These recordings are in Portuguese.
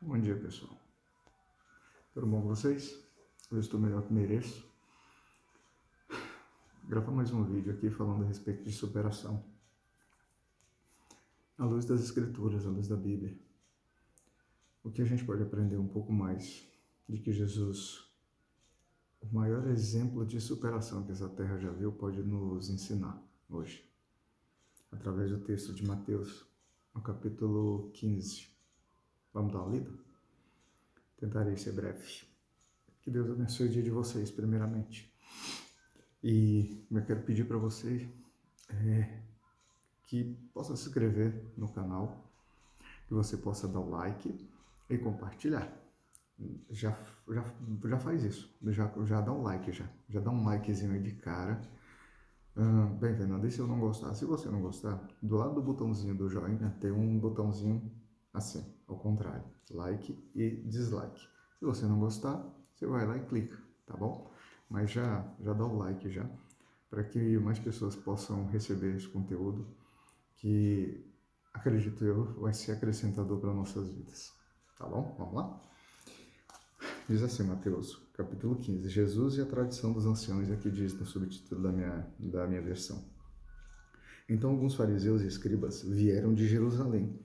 Bom dia, pessoal. Tudo bom com vocês? Eu estou melhor que mereço. Gravar mais um vídeo aqui falando a respeito de superação. À luz das Escrituras, à luz da Bíblia. O que a gente pode aprender um pouco mais de que Jesus, o maior exemplo de superação que essa terra já viu, pode nos ensinar hoje. Através do texto de Mateus, no capítulo 15. Vamos dar uma lida? Tentarei ser breve. Que Deus abençoe o dia de vocês, primeiramente. E eu quero pedir para você que possa se inscrever no canal, que você possa dar o like e compartilhar. Já faz isso, já dá um like, já dá um likezinho aí de cara. Bem, Fernando, e se eu não gostar? Se você não gostar, do lado do botãozinho do joinha tem um botãozinho assim, ao contrário, like e dislike. Se você não gostar, você vai lá e clica, tá bom? Mas já dá o like já, para que mais pessoas possam receber esse conteúdo, que, acredito eu, vai ser acrescentador para nossas vidas, tá bom? Vamos lá? Diz assim, Mateus, capítulo 15, Jesus e a tradição dos anciãos, aqui diz no subtítulo da minha versão. Então alguns fariseus e escribas vieram de Jerusalém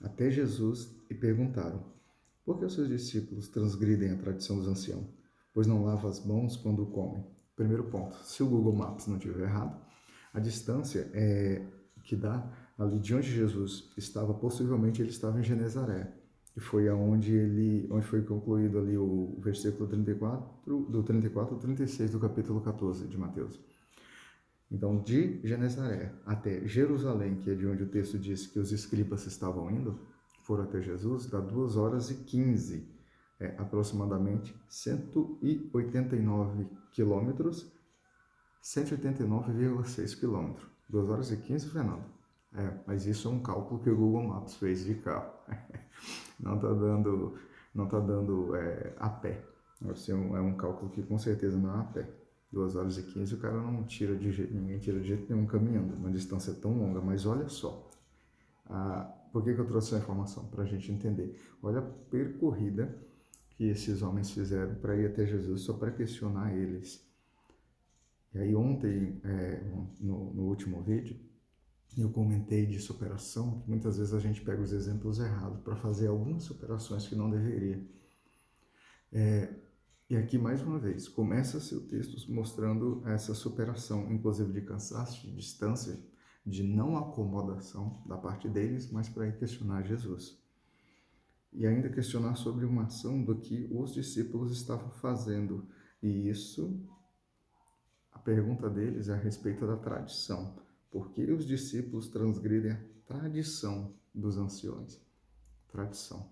até Jesus e perguntaram: por que os seus discípulos transgridem a tradição dos anciãos, pois não lavam as mãos quando comem? Primeiro ponto, se o Google Maps não estiver errado, a distância que dá ali de onde Jesus estava, possivelmente ele estava em Genezaré, que foi onde foi concluído ali o versículo 34 ao 36 do capítulo 14 de Mateus. Então, de Genezaré até Jerusalém, que é de onde o texto diz que os escribas estavam indo, foram até Jesus, dá 2 horas e 15, aproximadamente 189 quilômetros, 189,6 quilômetros. 2 horas e 15, Fernando? Mas isso é um cálculo que o Google Maps fez de carro. Não está dando a pé. Assim, é um cálculo que com certeza não é a pé. 2 horas e 15 o cara não tira de jeito, ninguém tira de jeito nenhum caminhando, uma distância tão longa. Mas olha só, por que eu trouxe essa informação? Para a gente entender. Olha a percorrida que esses homens fizeram para ir até Jesus, só para questionar eles. E aí ontem, no último vídeo, eu comentei de superação, que muitas vezes a gente pega os exemplos errados para fazer algumas superações que não deveria. E aqui, mais uma vez, começa-se o texto mostrando essa superação, inclusive de cansaço, de distância, de não acomodação da parte deles, mas para ir questionar Jesus. E ainda questionar sobre uma ação do que os discípulos estavam fazendo. E isso, a pergunta deles é a respeito da tradição. Por que os discípulos transgridem a tradição dos anciões? Tradição.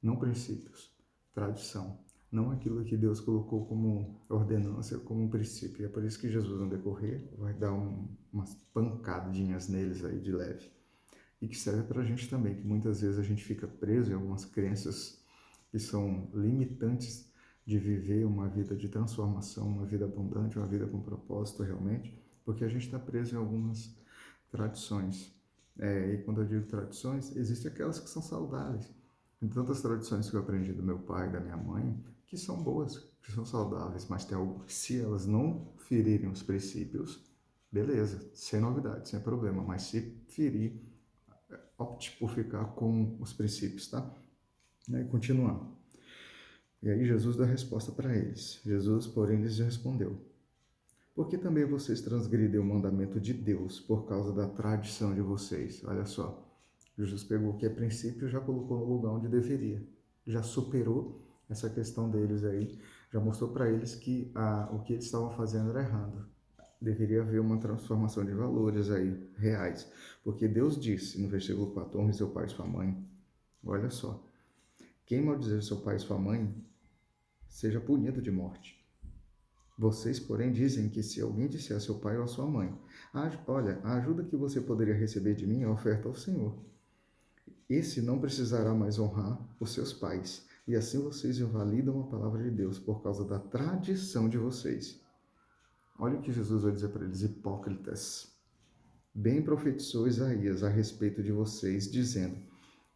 Não princípios. Tradição. Não aquilo que Deus colocou como ordenança, como princípio. É por isso que Jesus, no decorrer, vai dar umas pancadinhas neles aí de leve. E que serve para a gente também, que muitas vezes a gente fica preso em algumas crenças que são limitantes de viver uma vida de transformação, uma vida abundante, uma vida com propósito realmente, porque a gente está preso em algumas tradições. E quando eu digo tradições, existem aquelas que são saudáveis. Tem tantas tradições que eu aprendi do meu pai, da minha mãe, que são boas, que são saudáveis, mas tem algo que, se elas não ferirem os princípios, beleza, sem novidade, sem problema, mas se ferir, opte por ficar com os princípios, tá? E aí, continuando. E aí Jesus dá a resposta para eles. Jesus, porém, lhes respondeu: por que também vocês transgridem o mandamento de Deus por causa da tradição de vocês? Olha só, Jesus pegou o que é princípio e já colocou no lugar onde deveria. Já superou essa questão deles aí, já mostrou para eles que o que eles estavam fazendo era errado. Deveria haver uma transformação de valores aí, reais. Porque Deus disse no versículo 4, honre seu pai e sua mãe. Olha só, quem maldizer seu pai e sua mãe, seja punido de morte. Vocês, porém, dizem que se alguém disser a seu pai ou a sua mãe, olha, a ajuda que você poderia receber de mim é oferta ao Senhor. Esse não precisará mais honrar os seus pais, e assim vocês invalidam a palavra de Deus por causa da tradição de vocês. Olha o que Jesus vai dizer para eles: hipócritas. Bem profetizou Isaías a respeito de vocês, dizendo: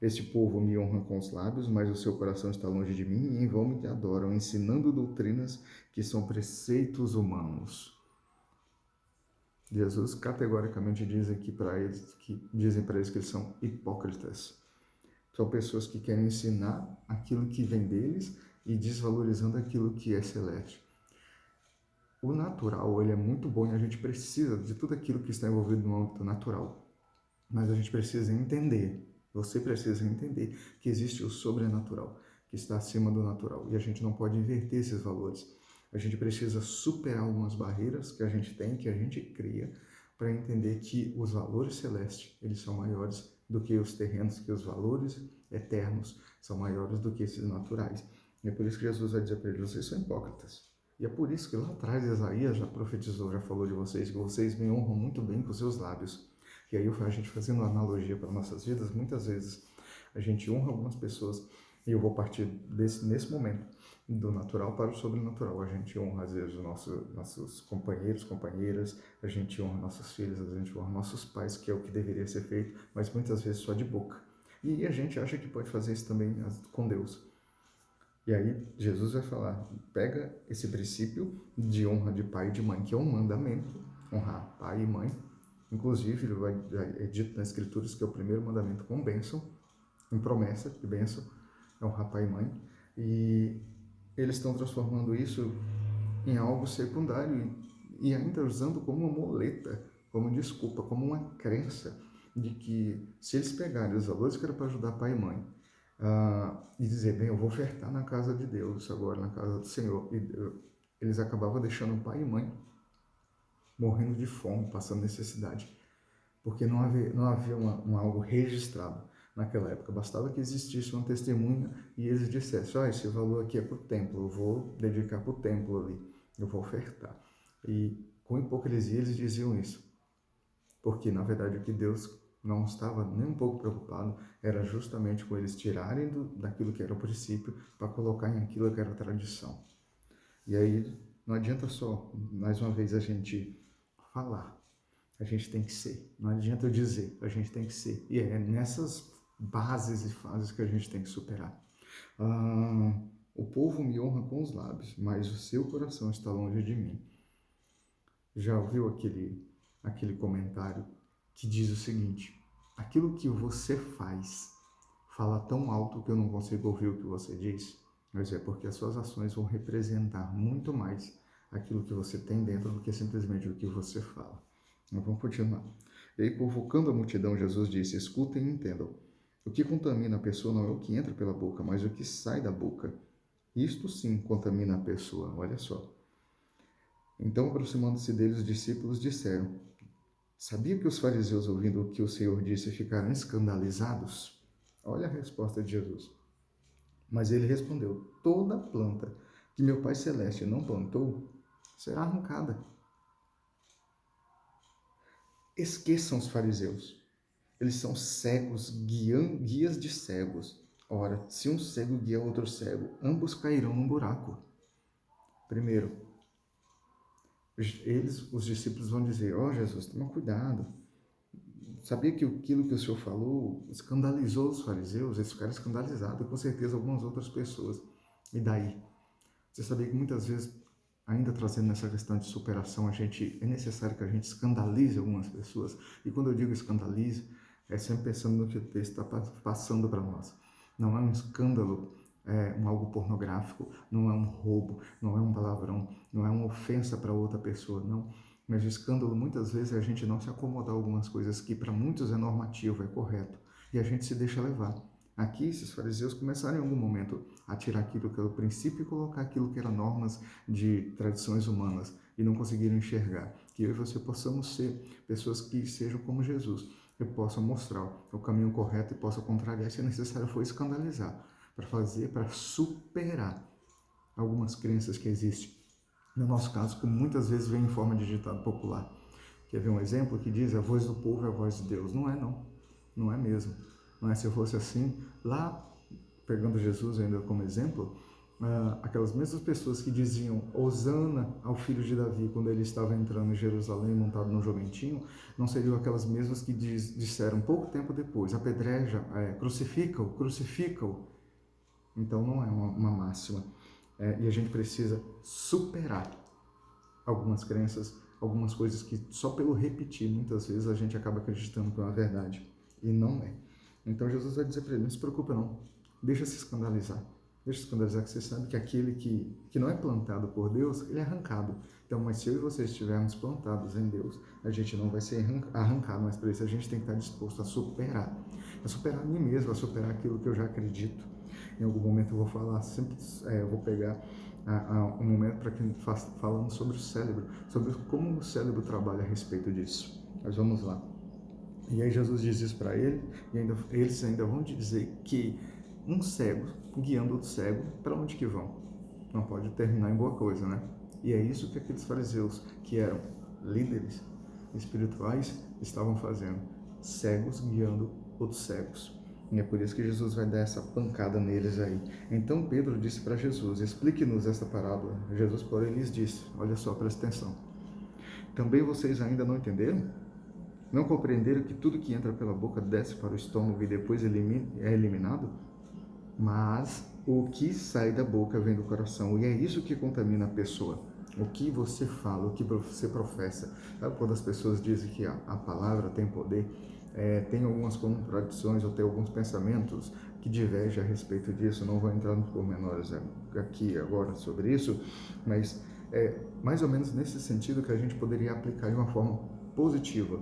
Este povo me honra com os lábios, mas o seu coração está longe de mim, e em vão me adoram, ensinando doutrinas que são preceitos humanos. Jesus categoricamente diz aqui para eles dizem para eles que eles são hipócritas. São pessoas que querem ensinar aquilo que vem deles e desvalorizando aquilo que é celeste. O natural, ele é muito bom e a gente precisa de tudo aquilo que está envolvido no âmbito natural. Mas a gente precisa entender, você precisa entender que existe o sobrenatural, que está acima do natural. E a gente não pode inverter esses valores. A gente precisa superar algumas barreiras que a gente tem, que a gente cria, para entender que os valores celestes, eles são maiores do que os terrenos, que os valores eternos são maiores do que esses naturais. E é por isso que Jesus vai dizer para eles, vocês são hipócritas. E é por isso que lá atrás Isaías já profetizou, já falou de vocês, que vocês me honram muito bem com seus lábios. E aí a gente fazendo uma analogia para nossas vidas, muitas vezes a gente honra algumas pessoas, e eu vou partir nesse momento, do natural para o sobrenatural. A gente honra às vezes os nossos companheiros, companheiras, a gente honra nossos filhos, a gente honra nossos pais, que é o que deveria ser feito, mas muitas vezes só de boca. E a gente acha que pode fazer isso também com Deus. E aí Jesus vai falar, pega esse princípio de honra de pai e de mãe, que é um mandamento, honrar pai e mãe. Inclusive, é dito nas Escrituras que é o primeiro mandamento com bênção, em promessa de bênção, é honrar pai e mãe. E eles estão transformando isso em algo secundário e ainda usando como uma muleta, como desculpa, como uma crença de que se eles pegarem os valores que era para ajudar pai e mãe, e dizer, bem, eu vou ofertar na casa de Deus agora, na casa do Senhor, e eles acabavam deixando pai e mãe morrendo de fome, passando necessidade, porque não havia algo registrado naquela época. Bastava que existisse uma testemunha e eles dissessem, esse valor aqui é para o templo, eu vou dedicar para o templo ali, eu vou ofertar. E com hipocrisia eles diziam isso, porque na verdade o que Deus não estava nem um pouco preocupado era justamente com eles tirarem daquilo que era o princípio para colocar em aquilo que era a tradição. E aí não adianta só, mais uma vez, a gente falar, a gente tem que ser. Não adianta eu dizer, a gente tem que ser. E é nessas bases e fases que a gente tem que superar. O povo me honra com os lábios, mas o seu coração está longe de mim. Já ouviu aquele comentário que diz o seguinte, aquilo que você faz fala tão alto que eu não consigo ouvir o que você diz? Mas é porque as suas ações vão representar muito mais aquilo que você tem dentro do que simplesmente o que você fala. Então, vamos continuar. E aí, convocando a multidão, Jesus disse, escutem e entendam. O que contamina a pessoa não é o que entra pela boca, mas o que sai da boca. Isto sim contamina a pessoa, olha só. Então, aproximando-se deles, os discípulos disseram, sabia que os fariseus, ouvindo o que o Senhor disse, ficaram escandalizados? Olha a resposta de Jesus. Mas ele respondeu, toda planta que meu Pai Celeste não plantou, será arrancada. Esqueçam os fariseus. Eles são cegos, guias de cegos. Ora, se um cego guia outro cego, ambos cairão num buraco. Primeiro, os discípulos vão dizer, Jesus, toma cuidado. Sabia que aquilo que o Senhor falou escandalizou os fariseus? Eles ficaram escandalizados, e com certeza algumas outras pessoas. E daí? Você sabia que muitas vezes, ainda trazendo essa questão de superação, é necessário que a gente escandalize algumas pessoas. E quando eu digo escandalize, é sempre pensando no que o texto está passando para nós. Não é um escândalo, algo pornográfico, não é um roubo, não é um palavrão, não é uma ofensa para outra pessoa, não. Mas o escândalo, muitas vezes, é a gente não se acomodar a algumas coisas que para muitos é normativo, é correto, e a gente se deixa levar. Aqui, esses fariseus começaram em algum momento a tirar aquilo que era o princípio e colocar aquilo que eram normas de tradições humanas e não conseguiram enxergar. Que eu e você possamos ser pessoas que sejam como Jesus, que possam mostrar o caminho correto e possam contrariar, se necessário for escandalizar, para superar algumas crenças que existem. No nosso caso, que muitas vezes vem em forma de ditado popular. Quer ver um exemplo que diz, a voz do povo é a voz de Deus? Não é, não. Não é mesmo. Não é, se fosse assim, lá, pegando Jesus ainda como exemplo, aquelas mesmas pessoas que diziam Hosana ao filho de Davi quando ele estava entrando em Jerusalém montado no jumentinho, não seriam aquelas mesmas que disseram pouco tempo depois, apedreja, crucifica-o, crucifica-o. Então não é uma máxima. E a gente precisa superar algumas crenças, algumas coisas que só pelo repetir, muitas vezes a gente acaba acreditando que é uma verdade. E não é. Então Jesus vai dizer para ele, não se preocupa não, deixa se escandalizar. Deixa se escandalizar que você sabe que aquele que não é plantado por Deus, ele é arrancado. Então, mas se eu e você estivermos plantados em Deus, a gente não vai ser arrancado, mas para isso a gente tem que estar disposto a superar a mim mesmo, a superar aquilo que eu já acredito. Em algum momento eu vou falar, eu vou pegar um momento para que falando sobre o cérebro, sobre como o cérebro trabalha a respeito disso. Mas vamos lá. E aí Jesus diz isso para ele, e eles ainda vão dizer que um cego guiando outro cego, para onde que vão? Não pode terminar em boa coisa, né? E é isso que aqueles fariseus, que eram líderes espirituais, estavam fazendo. Cegos guiando outros cegos. E é por isso que Jesus vai dar essa pancada neles aí. Então Pedro disse para Jesus, explique-nos esta parábola. Jesus, porém, lhes disse, olha só, presta atenção. Também vocês ainda não entenderam? Não compreenderam que tudo que entra pela boca desce para o estômago e depois é eliminado? Mas o que sai da boca vem do coração, e é isso que contamina a pessoa. O que você fala, o que você professa. Sabe quando as pessoas dizem que a palavra tem poder? Tem algumas contradições ou tem alguns pensamentos que divergem a respeito disso. Não vou entrar nos pormenores aqui agora sobre isso, mas é mais ou menos nesse sentido que a gente poderia aplicar de uma forma positiva.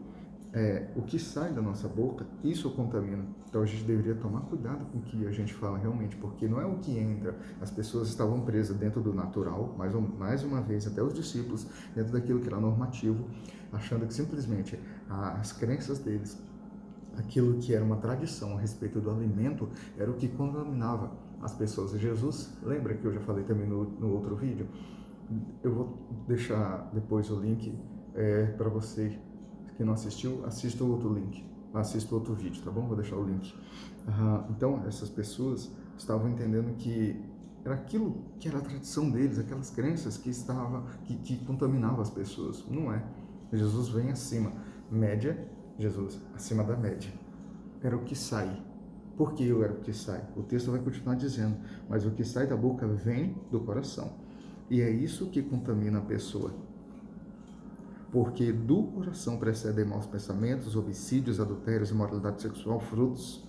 O que sai da nossa boca, isso contamina. Então a gente deveria tomar cuidado com o que a gente fala realmente, porque não é o que entra. As pessoas estavam presas dentro do natural, mais uma vez, até os discípulos, dentro daquilo que era normativo, achando que simplesmente as crenças deles, aquilo que era uma tradição a respeito do alimento, era o que contaminava as pessoas. E Jesus, lembra que eu já falei também no outro vídeo? Eu vou deixar depois o link para você que não assistiu, assista o outro link, assista o outro vídeo, tá bom? Vou deixar o link. Então, essas pessoas estavam entendendo que era aquilo que era a tradição deles, aquelas crenças que contaminavam as pessoas. Não é. Jesus vem acima. Média, Jesus acima da média. Era o que sai. Por que era o que sai? O texto vai continuar dizendo, mas o que sai da boca vem do coração. E é isso que contamina a pessoa. Porque do coração precedem maus pensamentos, homicídios, adultérios, imoralidade sexual, frutos,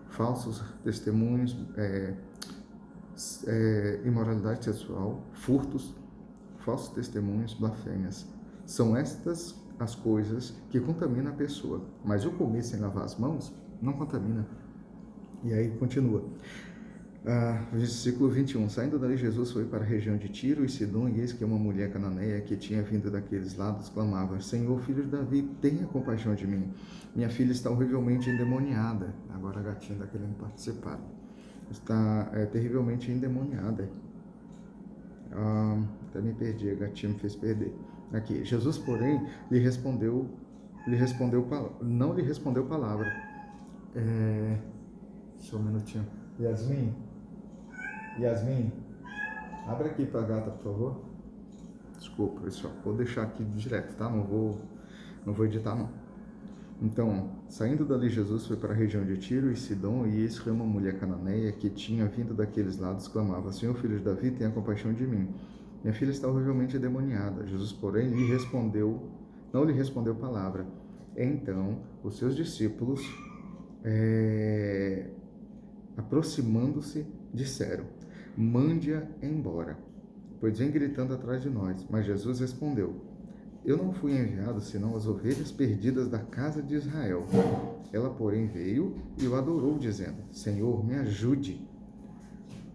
falsos testemunhos, imoralidade sexual, furtos, falsos testemunhos, blasfêmias. São estas as coisas que contaminam a pessoa. Mas o comer sem lavar as mãos não contamina. E aí continua. Versículo 21. Saindo dali, Jesus foi para a região de Tiro e Sidom, e eis que uma mulher cananeia que tinha vindo daqueles lados clamava, Senhor, filho de Davi, tenha compaixão de mim. Minha filha está horrivelmente endemoniada. Agora a gatinha está querendo participar. Está terrivelmente endemoniada. Até me perdi, a gatinha me fez perder. Aqui, Jesus, porém, não lhe respondeu palavra. Só um minutinho. Yasmin, abre aqui para a gata, por favor. Desculpa, pessoal. Vou deixar aqui direto, tá? Não vou editar, não. Então, saindo dali, Jesus foi para a região de Tiro e Sidom, e eis que uma mulher cananeia que tinha vindo daqueles lados clamava, Senhor, filho de Davi, tenha compaixão de mim. Minha filha está horrivelmente endemoniada. Jesus, porém, não lhe respondeu palavra. Então, os seus discípulos, aproximando-se, disseram, mande-a embora, pois vem gritando atrás de nós. Mas Jesus respondeu, eu não fui enviado senão as ovelhas perdidas da casa de Israel. Ela, porém, veio e o adorou, dizendo, Senhor, me ajude.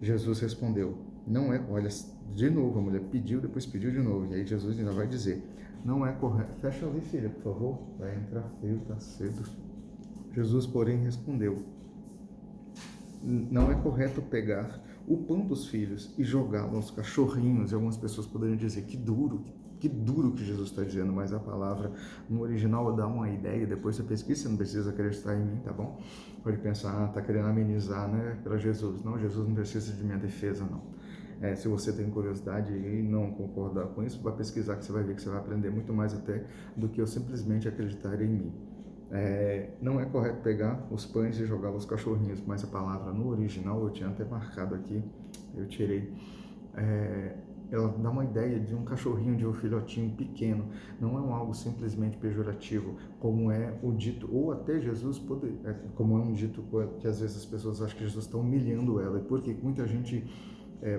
Jesus respondeu, não é, olha, de novo, a mulher pediu, depois pediu de novo, e aí Jesus ainda vai dizer, não é correto, fecha ali, filha, por favor, vai entrar frio, tá cedo. Jesus, porém, respondeu, não é correto pegar o pão dos filhos e jogá-lo aos cachorrinhos. E algumas pessoas poderiam dizer, que duro que Jesus está dizendo, mas a palavra no original dá uma ideia, depois você pesquisa, você não precisa acreditar em mim, tá bom? Pode pensar, tá querendo amenizar, né, para Jesus. Não, Jesus não precisa de minha defesa, não. Se você tem curiosidade e não concordar com isso, vai pesquisar que você vai ver que você vai aprender muito mais até do que eu simplesmente acreditar em mim. Não é correto pegar os pães e jogar os cachorrinhos, mas a palavra no original, eu tinha até marcado aqui, eu tirei, ela dá uma ideia de um cachorrinho, de um filhotinho pequeno. Não é algo simplesmente pejorativo, como é o dito, ou até Jesus, como é um dito que às vezes as pessoas acham que Jesus está humilhando ela, e porque muita gente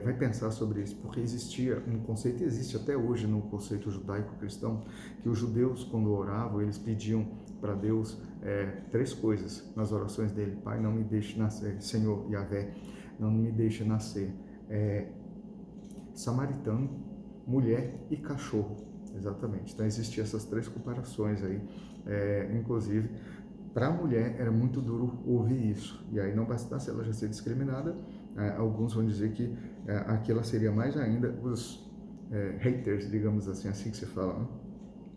vai pensar sobre isso, porque existia um conceito, e existe até hoje no conceito judaico-cristão, que os judeus, quando oravam, eles pediam para Deus 3 coisas nas orações dele: Pai, não me deixe nascer, Senhor Yahvé, não me deixe nascer samaritano, mulher e cachorro. Exatamente. Então existiam essas 3 comparações aí. Inclusive, para a mulher era muito duro ouvir isso. E aí não bastasse ela já ser discriminada, alguns vão dizer que aqui ela seria mais ainda os haters, digamos assim que se fala, né?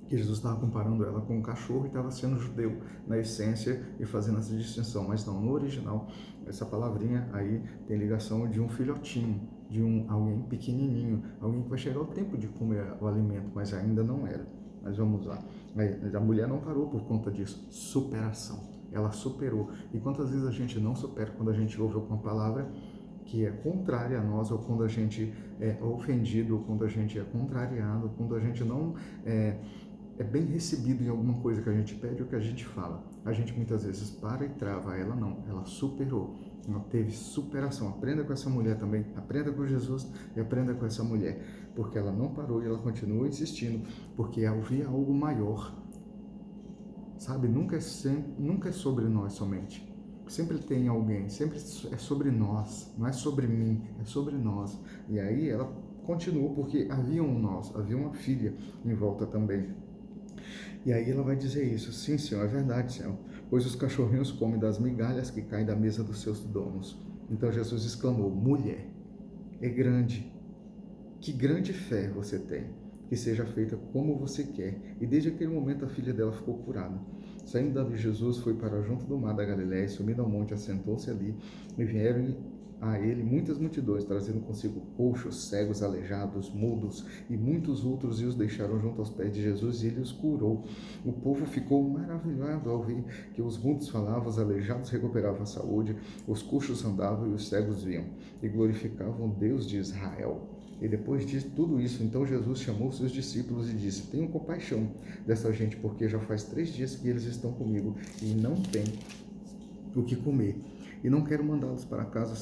Que Jesus estava comparando ela com um cachorro e estava sendo judeu na essência e fazendo essa distinção. Mas não, no original, essa palavrinha aí tem ligação de um filhotinho, de alguém pequenininho, alguém que vai chegar o tempo de comer o alimento, mas ainda não era. Mas vamos lá. A mulher não parou por conta disso. Superação. Ela superou. E quantas vezes a gente não supera quando a gente ouve alguma palavra que é contrária a nós, ou quando a gente é ofendido, ou quando a gente é contrariado, ou quando a gente não é bem recebido em alguma coisa que a gente pede ou que a gente fala. A gente muitas vezes para e trava, ela não, ela superou, ela teve superação. Aprenda com essa mulher também, aprenda com Jesus e aprenda com essa mulher, porque ela não parou e ela continua insistindo, porque havia algo maior, sabe? Nunca é sobre nós somente. Sempre tem alguém, sempre é sobre nós, não é sobre mim, é sobre nós. E aí ela continuou, porque havia um nós, havia uma filha em volta também. E aí ela vai dizer isso: sim, Senhor, é verdade, Senhor, pois os cachorrinhos comem das migalhas que caem da mesa dos seus donos. Então Jesus exclamou: mulher, é grande, que grande fé você tem, que seja feita como você quer. E desde aquele momento a filha dela ficou curada. Saindo dali, Jesus foi para junto do mar da Galiléia, subindo ao monte, assentou-se ali, e vieram a ele muitas multidões, trazendo consigo coxos, cegos, aleijados, mudos e muitos outros, e os deixaram junto aos pés de Jesus, e ele os curou. O povo ficou maravilhado ao ver que os mudos falavam, os aleijados recuperavam a saúde, os coxos andavam e os cegos viam, e glorificavam Deus de Israel. E depois de tudo isso, então Jesus chamou seus discípulos e disse: tenham compaixão dessa gente, porque já faz 3 dias que eles estão comigo e não têm o que comer. E não quero mandá-los para casa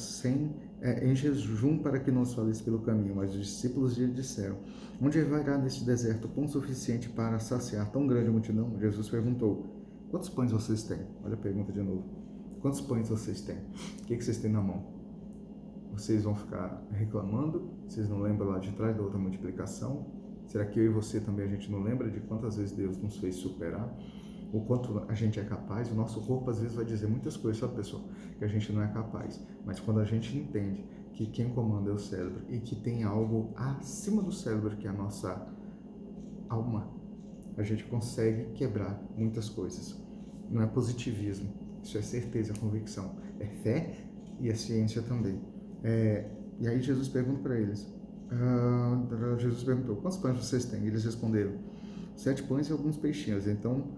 em jejum, para que não os faleça pelo caminho. Mas os discípulos lhe disseram: onde haverá neste deserto pão suficiente para saciar tão grande multidão? Jesus perguntou: quantos pães vocês têm? Olha a pergunta de novo. Quantos pães vocês têm? O que vocês têm na mão? Vocês vão ficar reclamando? Vocês não lembram lá de trás da outra multiplicação? Será que eu e você também a gente não lembra de quantas vezes Deus nos fez superar? O quanto a gente é capaz? O nosso corpo às vezes vai dizer muitas coisas, sabe, pessoal? Que a gente não é capaz. Mas quando a gente entende que quem comanda é o cérebro e que tem algo acima do cérebro, que é a nossa alma, a gente consegue quebrar muitas coisas. Não é positivismo, isso é certeza, convicção. É fé e é ciência também. E aí Jesus pergunta para eles, Jesus perguntou: quantos pães vocês têm? E eles responderam: 7 pães e alguns peixinhos. Então,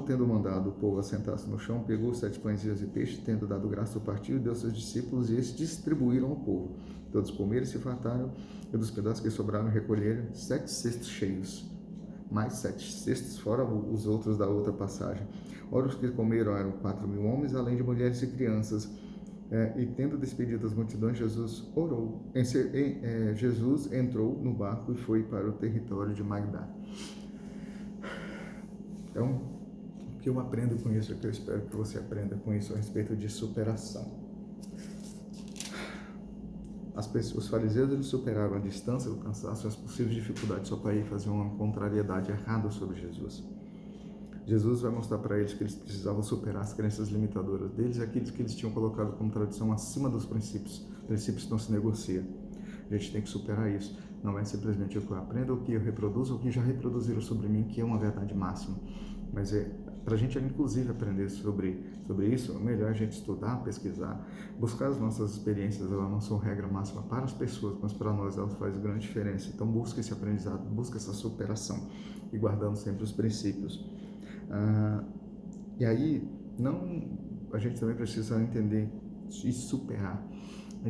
tendo mandado o povo assentar-se no chão, pegou os 7 pães e peixes, tendo dado graça, o partiu e deu aos seus discípulos, e estes distribuíram ao povo. Todos comeram e se fartaram, e dos pedaços que sobraram recolheram 7 cestos cheios, mais 7 cestos, fora os outros da outra passagem. Ora, os que comeram eram 4.000 homens, além de mulheres e crianças. E tendo despedido as multidões, Jesus orou. Jesus entrou no barco e foi para o território de Magdá. Então, o que eu aprendo com isso, o que eu espero que você aprenda com isso a respeito de superação. Os fariseus, eles superaram a distância, o cansaço e as possíveis dificuldades só para ir fazer uma contrariedade errada sobre Jesus. Jesus vai mostrar para eles que eles precisavam superar as crenças limitadoras deles e aqueles que eles tinham colocado como tradição acima dos princípios. Princípios não se negociam. A gente tem que superar isso. Não é simplesmente o que eu aprendo, o que eu reproduzo, o que já reproduziram sobre mim, que é uma verdade máxima. Mas Para a gente, inclusive, aprender sobre isso, é melhor a gente estudar, pesquisar, buscar as nossas experiências. Elas não são regra máxima para as pessoas, mas para nós elas fazem grande diferença. Então, busca esse aprendizado, busca essa superação e guardando sempre os princípios. E aí, a gente também precisa entender e superar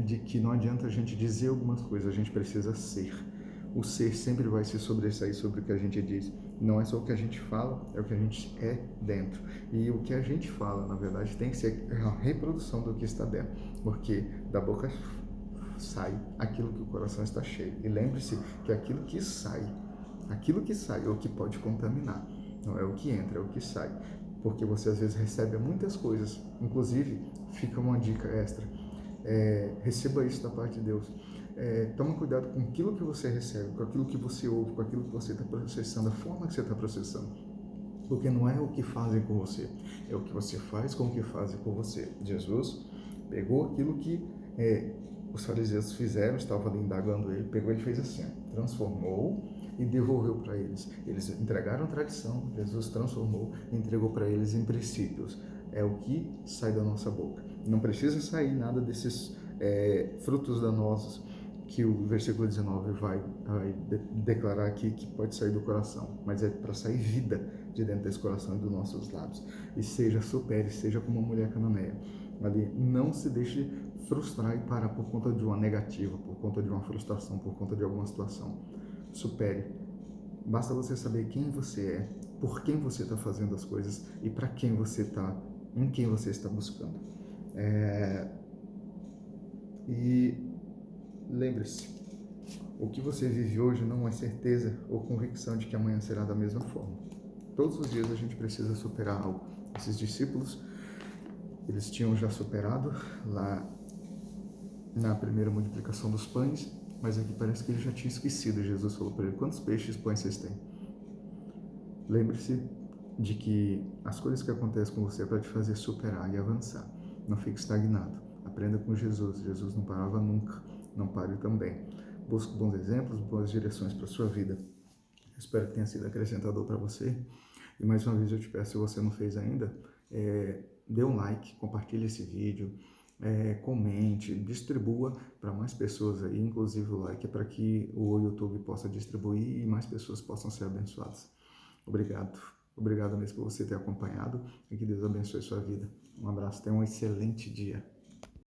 de que não adianta a gente dizer algumas coisas, a gente precisa ser. O ser sempre vai se sobressair sobre o que a gente diz. Não é só o que a gente fala, é o que a gente é dentro. E o que a gente fala, na verdade, tem que ser a reprodução do que está dentro. Porque da boca sai aquilo que o coração está cheio. E lembre-se que aquilo que sai é o que pode contaminar. Não é o que entra, é o que sai. Porque você às vezes recebe muitas coisas. Inclusive, fica uma dica extra. Receba isso da parte de Deus. Toma cuidado com aquilo que você recebe, com aquilo que você ouve, com aquilo que você está processando, a forma que você está processando. Porque não é o que fazem com você, é o que você faz com o que fazem com você. Jesus pegou aquilo que os fariseus fizeram, estavam ali indagando ele, pegou e fez assim, transformou e devolveu para eles. Eles entregaram a tradição, Jesus transformou e entregou para eles em princípios. É o que sai da nossa boca. Não precisa sair nada desses frutos danosos que o versículo 19 vai declarar aqui que pode sair do coração, mas é para sair vida de dentro desse coração e dos nossos lábios. E supere, seja como uma mulher cananeia. Ali, não se deixe frustrar e parar por conta de uma negativa, por conta de uma frustração, por conta de alguma situação. Supere. Basta você saber quem você é, por quem você está fazendo as coisas e para quem você está, em quem você está buscando. E lembre-se, o que você vive hoje não é certeza ou convicção de que amanhã será da mesma forma. Todos os dias a gente precisa superar algo. Esses discípulos, eles tinham já superado lá na primeira multiplicação dos pães, mas aqui parece que ele já tinha esquecido. Jesus falou para ele: quantos peixes e pães vocês têm? Lembre-se de que as coisas que acontecem com você é para te fazer superar e avançar. Não fique estagnado. Aprenda com Jesus. Jesus não parava nunca. Não pare também. Busque bons exemplos, boas direções para a sua vida. Espero que tenha sido acrescentador para você. E mais uma vez eu te peço, se você não fez ainda, dê um like, compartilhe esse vídeo, comente, distribua para mais pessoas aí, inclusive o like é para que o YouTube possa distribuir e mais pessoas possam ser abençoadas. Obrigado mesmo por você ter acompanhado e que Deus abençoe sua vida. Um abraço, tenha um excelente dia.